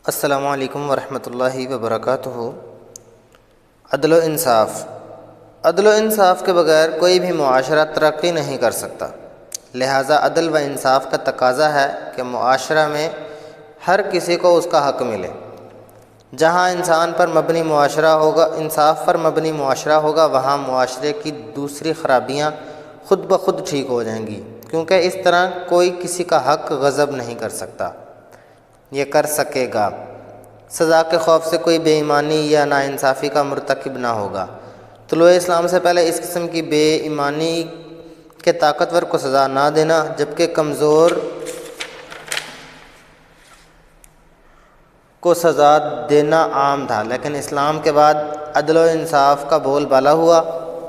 السلام علیکم ورحمۃ اللہ وبرکاتہ۔ عدل و انصاف۔ عدل و انصاف کے بغیر کوئی بھی معاشرہ ترقی نہیں کر سکتا، لہٰذا عدل و انصاف کا تقاضا ہے کہ معاشرہ میں ہر کسی کو اس کا حق ملے۔ جہاں انسان پر مبنی معاشرہ ہوگا، انصاف پر مبنی معاشرہ ہوگا، وہاں معاشرے کی دوسری خرابیاں خود بخود ٹھیک ہو جائیں گی، کیونکہ اس طرح کوئی کسی کا حق غصب نہیں کر سکتا، یہ کر سکے گا۔ سزا کے خوف سے کوئی بے ایمانی یا ناانصافی کا مرتکب نہ ہوگا۔ طلوع اسلام سے پہلے اس قسم کی بے ایمانی کے طاقتور کو سزا نہ دینا، جبکہ کمزور کو سزا دینا عام تھا، لیکن اسلام کے بعد عدل و انصاف کا بول بالا ہوا،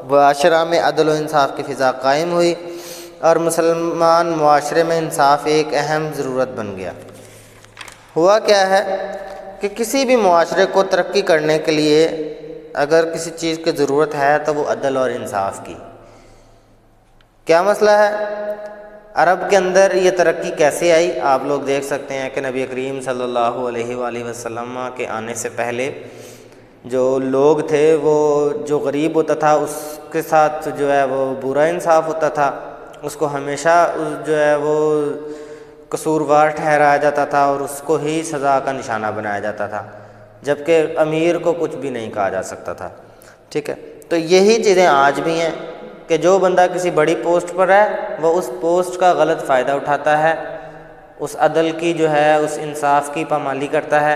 معاشرہ میں عدل و انصاف کی فضا قائم ہوئی اور مسلمان معاشرے میں انصاف ایک اہم ضرورت بن گیا۔ ہوا کیا ہے کہ کسی بھی معاشرے کو ترقی کرنے کے لیے اگر کسی چیز کی ضرورت ہے تو وہ عدل اور انصاف کی۔ کیا مسئلہ ہے؟ عرب کے اندر یہ ترقی کیسے آئی؟ آپ لوگ دیکھ سکتے ہیں کہ نبی کریم صلی اللہ علیہ وآلہ وسلم کے آنے سے پہلے جو لوگ تھے، وہ جو غریب ہوتا تھا اس کے ساتھ جو ہے وہ برا انصاف ہوتا تھا، اس کو ہمیشہ جو ہے وہ قصوروار ٹھہرایا جاتا تھا اور اس کو ہی سزا کا نشانہ بنایا جاتا تھا، جبکہ امیر کو کچھ بھی نہیں کہا جا سکتا تھا۔ ٹھیک ہے، تو یہی چیزیں آج بھی ہیں کہ جو بندہ کسی بڑی پوسٹ پر ہے وہ اس پوسٹ کا غلط فائدہ اٹھاتا ہے، اس عدل کی جو ہے اس انصاف کی پامالی کرتا ہے۔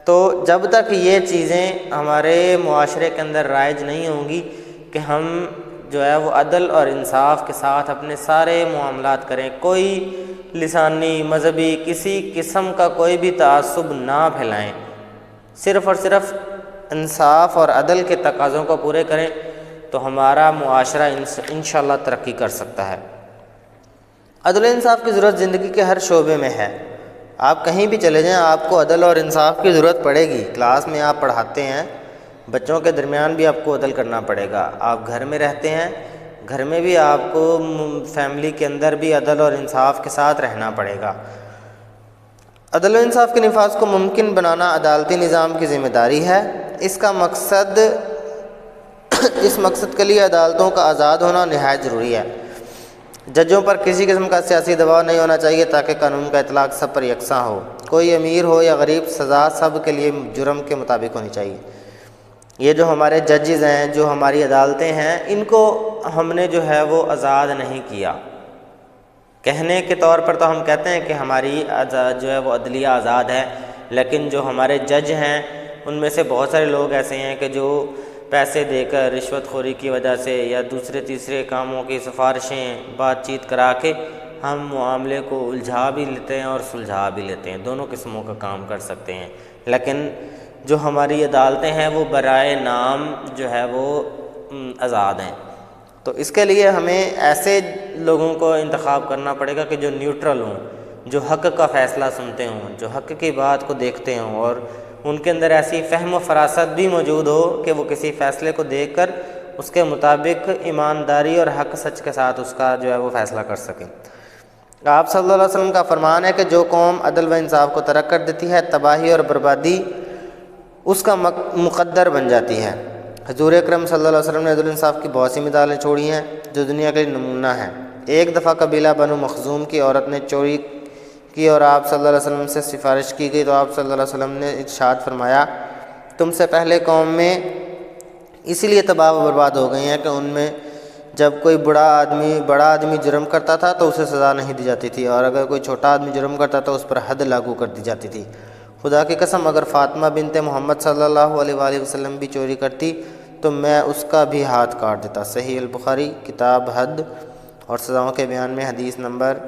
تو جب تک یہ چیزیں ہمارے معاشرے کے اندر رائج نہیں ہوں گی کہ ہم جو ہے وہ عدل اور انصاف کے ساتھ اپنے سارے معاملات کریں، کوئی لسانی مذہبی کسی قسم کا کوئی بھی تعصب نہ پھیلائیں، صرف اور صرف انصاف اور عدل کے تقاضوں کو پورے کریں، تو ہمارا معاشرہ انشاءاللہ ترقی کر سکتا ہے۔ عدل و انصاف کی ضرورت زندگی کے ہر شعبے میں ہے۔ آپ کہیں بھی چلے جائیں آپ کو عدل اور انصاف کی ضرورت پڑے گی۔ کلاس میں آپ پڑھاتے ہیں، بچوں کے درمیان بھی آپ کو عدل کرنا پڑے گا۔ آپ گھر میں رہتے ہیں، گھر میں بھی آپ کو فیملی کے اندر بھی عدل اور انصاف کے ساتھ رہنا پڑے گا۔ عدل و انصاف کے نفاذ کو ممکن بنانا عدالتی نظام کی ذمہ داری ہے۔ اس مقصد کے لیے عدالتوں کا آزاد ہونا نہایت ضروری ہے۔ ججوں پر کسی قسم کا سیاسی دباؤ نہیں ہونا چاہیے تاکہ قانون کا اطلاق سب پر یکساں ہو، کوئی امیر ہو یا غریب، سزا سب کے لیے جرم کے مطابق ہونی چاہیے۔ یہ جو ہمارے ججز ہیں، جو ہماری عدالتیں ہیں، ان کو ہم نے جو ہے وہ آزاد نہیں کیا۔ کہنے کے طور پر تو ہم کہتے ہیں کہ ہماری جو ہے وہ عدلیہ آزاد ہے، لیکن جو ہمارے جج ہیں ان میں سے بہت سارے لوگ ایسے ہیں کہ جو پیسے دے کر رشوت خوری کی وجہ سے یا دوسرے تیسرے کاموں کی سفارشیں بات چیت کرا کے ہم معاملے کو الجھا بھی لیتے ہیں اور سلجھا بھی لیتے ہیں، دونوں قسموں کا کام کر سکتے ہیں۔ لیکن جو ہماری عدالتیں ہیں وہ برائے نام جو ہے وہ آزاد ہیں۔ تو اس کے لیے ہمیں ایسے لوگوں کو انتخاب کرنا پڑے گا کہ جو نیوٹرل ہوں، جو حق کا فیصلہ سنتے ہوں، جو حق کی بات کو دیکھتے ہوں، اور ان کے اندر ایسی فہم و فراست بھی موجود ہو کہ وہ کسی فیصلے کو دیکھ کر اس کے مطابق ایمانداری اور حق سچ کے ساتھ اس کا جو ہے وہ فیصلہ کر سکیں۔ آپ صلی اللہ علیہ وسلم کا فرمان ہے کہ جو قوم عدل و انصاف کو ترک کر دیتی ہے، تباہی اور بربادی اس کا مقدر بن جاتی ہے۔ حضور اکرم صلی اللہ علیہ وسلم نے عدل و انصاف کی بہت سی مثالیں چھوڑی ہیں جو دنیا کے لیے نمونہ ہیں۔ ایک دفعہ قبیلہ بنو مخزوم کی عورت نے چوری کی اور آپ صلی اللہ علیہ وسلم سے سفارش کی گئی، تو آپ صلی اللہ علیہ وسلم نے ارشاد فرمایا، تم سے پہلے قوم میں اسی لیے تباہ و برباد ہو گئی ہیں کہ ان میں جب کوئی بڑا آدمی جرم کرتا تھا تو اسے سزا نہیں دی جاتی تھی، اور اگر کوئی چھوٹا آدمی جرم کرتا تو اس پر حد لاگو کر دی جاتی تھی۔ خدا کی قسم اگر فاطمہ بنت محمد صلی اللہ علیہ وآلہ وسلم بھی چوری کرتی تو میں اس کا بھی ہاتھ کاٹ دیتا۔ صحیح البخاری کتاب حد اور سزاؤں کے بیان میں حدیث نمبر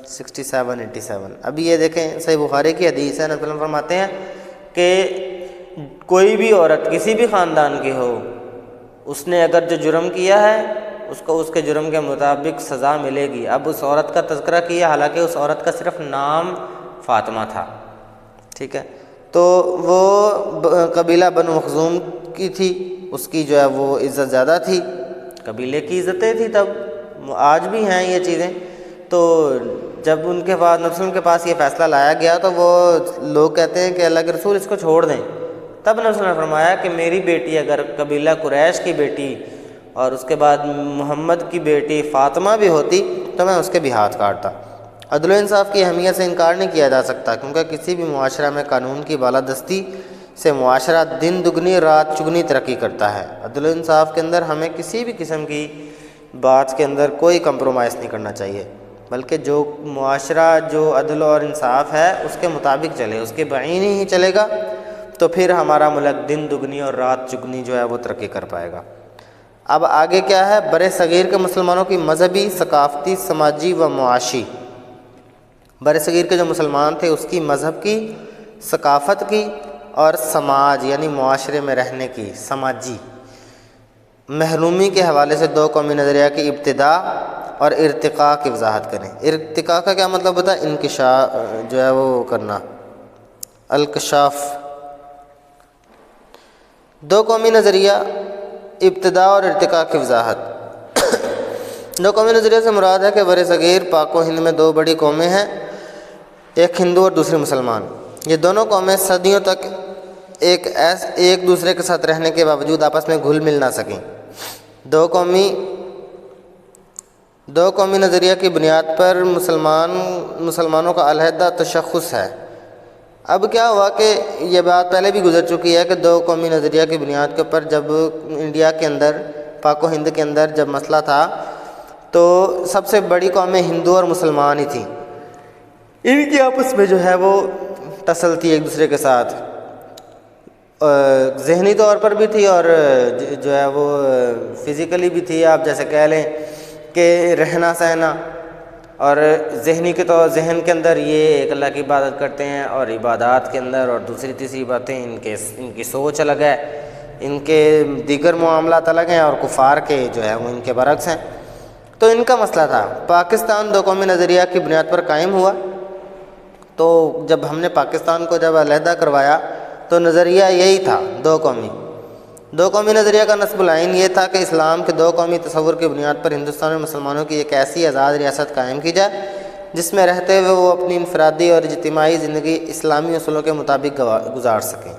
6787۔ ابھی یہ دیکھیں صحیح بخاری کی حدیث ہے، نبی صلی اللہ علیہ وسلم فرماتے ہیں کہ کوئی بھی عورت کسی بھی خاندان کی ہو، اس نے اگر جو جرم کیا ہے اس کو اس کے جرم کے مطابق سزا ملے گی۔ اب اس عورت کا تذکرہ کیا، حالانکہ اس عورت کا صرف نام فاطمہ تھا، ٹھیک ہے، تو وہ قبیلہ بنو مخزوم کی تھی، اس کی جو ہے وہ عزت زیادہ تھی، قبیلے کی عزتیں تھی تب، آج بھی ہیں یہ چیزیں۔ تو جب ان کے بعد نبی کے پاس یہ فیصلہ لایا گیا تو وہ لوگ کہتے ہیں کہ اللہ کے رسول اس کو چھوڑ دیں. تب نبی نے فرمایا کہ میری بیٹی اگر قبیلہ قریش کی بیٹی اور اس کے بعد محمد کی بیٹی فاطمہ بھی ہوتی تو میں اس کے بھی ہاتھ کاٹتا. عدل و انصاف کی اہمیت سے انکار نہیں کیا جا سکتا، کیونکہ کسی بھی معاشرہ میں قانون کی بالادستی سے معاشرہ دن دگنی رات چگنی ترقی کرتا ہے. عدل و انصاف کے اندر ہمیں کسی بھی قسم کی بات کے اندر کوئی کمپرومائز نہیں کرنا چاہیے، بلکہ جو معاشرہ جو عدل اور انصاف ہے اس کے مطابق چلے، اس کے بعین ہی چلے گا تو پھر ہمارا ملک دن دگنی اور رات چگنی جو ہے وہ ترقی کر پائے گا. اب آگے کیا ہے؟ بر صغیر کے مسلمانوں کی مذہبی، ثقافتی، سماجی و معاشی. بر صغیر کے جو مسلمان تھے اس کی مذہب کی، ثقافت کی اور سماج یعنی معاشرے میں رہنے کی سماجی محرومی کے حوالے سے دو قومی نظریہ کی ابتدا اور ارتقاء کی وضاحت کریں. ارتقاء کا کیا مطلب ہوتا ہے؟ انکشاف جو ہے وہ کرنا، الکشاف. دو قومی نظریہ ابتدا اور ارتقاء کی وضاحت. دو قومی نظریے سے مراد ہے کہ بر صغیر پاک و ہند میں دو بڑی قومیں ہیں، ایک ہندو اور دوسری مسلمان. یہ دونوں قومیں صدیوں تک ایک دوسرے کے ساتھ رہنے کے باوجود آپس میں گھل مل نہ سکیں. دو قومی نظریہ کی بنیاد پر مسلمانوں کا علیحدہ تشخص ہے. اب کیا ہوا کہ یہ بات پہلے بھی گزر چکی ہے کہ دو قومی نظریہ کی بنیاد کے اوپر جب انڈیا کے اندر پاک و ہند کے اندر جب مسئلہ تھا تو سب سے بڑی قومیں ہندو اور مسلمان ہی تھیں. ان کی آپس میں جو ہے وہ ٹسل تھی ایک دوسرے کے ساتھ، ذہنی طور پر بھی تھی اور جو ہے وہ فزیکلی بھی تھی. آپ جیسے کہہ لیں کہ رہنا سہنا اور ذہن کے اندر یہ ایک اللہ کی عبادت کرتے ہیں اور عبادات کے اندر اور دوسری تیسری باتیں ان کی سوچ الگ ہے، ان کے دیگر معاملات الگ ہیں اور کفار کے جو ہے وہ ان کے برعکس ہیں. تو ان کا مسئلہ تھا. پاکستان دو قومی نظریہ کی بنیاد پر قائم ہوا. تو جب ہم نے پاکستان کو جب علیحدہ کروایا تو نظریہ یہی تھا، دو قومی نظریہ کا نصب العین یہ تھا کہ اسلام کے دو قومی تصور کی بنیاد پر ہندوستان میں مسلمانوں کی ایک ایسی آزاد ریاست قائم کی جائے جس میں رہتے ہوئے وہ اپنی انفرادی اور اجتماعی زندگی اسلامی اصولوں کے مطابق گزار سکیں.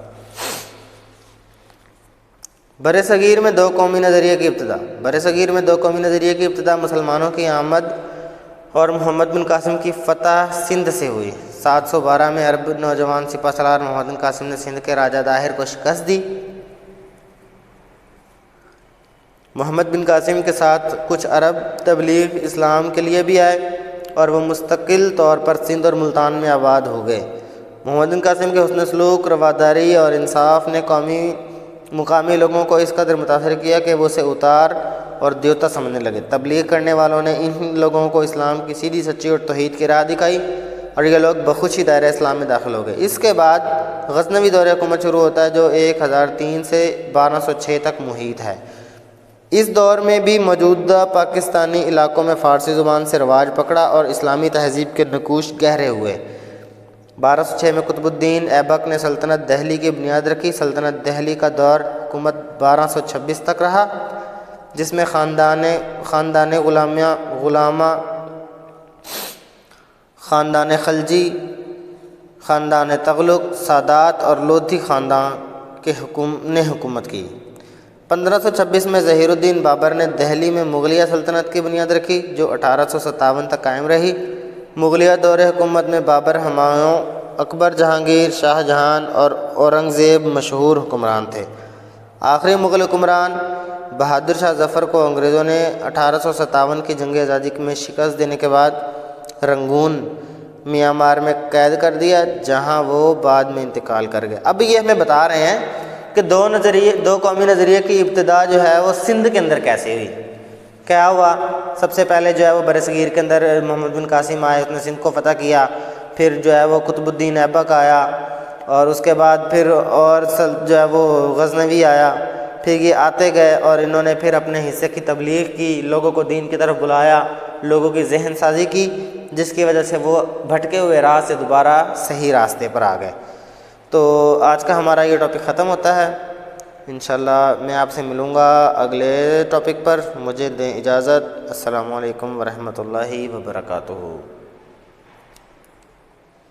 بر صغیر میں دو قومی نظریے کی ابتدا. بر صغیر میں دو قومی نظریے کی ابتدا مسلمانوں کی آمد اور محمد بن قاسم کی فتح سندھ سے ہوئی. 712 میں عرب نوجوان سپہ سالار محمد بن قاسم نے سندھ کے راجہ طاہر کو شکست دی. محمد بن قاسم کے ساتھ کچھ عرب تبلیغ اسلام کے لیے بھی آئے اور وہ مستقل طور پر سندھ اور ملتان میں آباد ہو گئے. محمد بن قاسم کے حسن سلوک، رواداری اور انصاف نے مقامی لوگوں کو اس قدر متاثر کیا کہ وہ اسے اتار اور دیوتا سمجھنے لگے. تبلیغ کرنے والوں نے ان لوگوں کو اسلام کی سیدھی سچی اور توحید کی راہ دکھائی اور یہ لوگ بخود ہی دائرہ اسلام میں داخل ہو گئے. اس کے بعد غزنوی دور حکومت شروع ہوتا ہے جو 1003 سے 1206 تک محیط ہے. اس دور میں بھی موجودہ پاکستانی علاقوں میں فارسی زبان سے رواج پکڑا اور اسلامی تہذیب کے نقوش گہرے ہوئے. 1206 میں قطب الدین ایبک نے سلطنت دہلی کی بنیاد رکھی. سلطنت دہلی کا دور حکومت 1226 تک رہا جس میں خاندان غلامہ، خاندان خلجی، خاندان تغلق، سادات اور لودھی خاندان نے حکومت کی. 1526 میں ظہیر الدین بابر نے دہلی میں مغلیہ سلطنت کی بنیاد رکھی جو 1857 تک قائم رہی. مغلیہ دور حکومت میں بابر، ہمایوں، اکبر، جہانگیر، شاہ جہان اور اورنگزیب مشہور حکمران تھے. آخری مغل حکمران بہادر شاہ ظفر کو انگریزوں نے 1857 کی جنگ آزادی میں شکست دینے کے بعد رنگون، میانمار میں قید کر دیا جہاں وہ بعد میں انتقال کر گئے. اب یہ ہمیں بتا رہے ہیں کہ دو قومی نظریے کی ابتدا جو ہے وہ سندھ کے اندر کیسے ہوئی. کیا ہوا؟ سب سے پہلے جو ہے وہ بر صغیر کے اندر محمد بن قاسم آئے، اس نے سندھ کو فتح کیا. پھر جو ہے وہ قطب الدین ایبک آیا اور اس کے بعد پھر اور جو ہے وہ غزنوی آیا. پھر یہ آتے گئے اور انہوں نے پھر اپنے حصے کی تبلیغ کی، لوگوں کو دین کی طرف بلایا، لوگوں کی ذہن سازی کی، جس کی وجہ سے وہ بھٹکے ہوئے راہ سے دوبارہ صحیح راستے پر آ گئے. تو آج کا ہمارا یہ ٹاپک ختم ہوتا ہے. انشاءاللہ میں آپ سے ملوں گا اگلے ٹاپک پر. مجھے دیں اجازت. السلام علیکم ورحمۃ اللہ وبرکاتہ.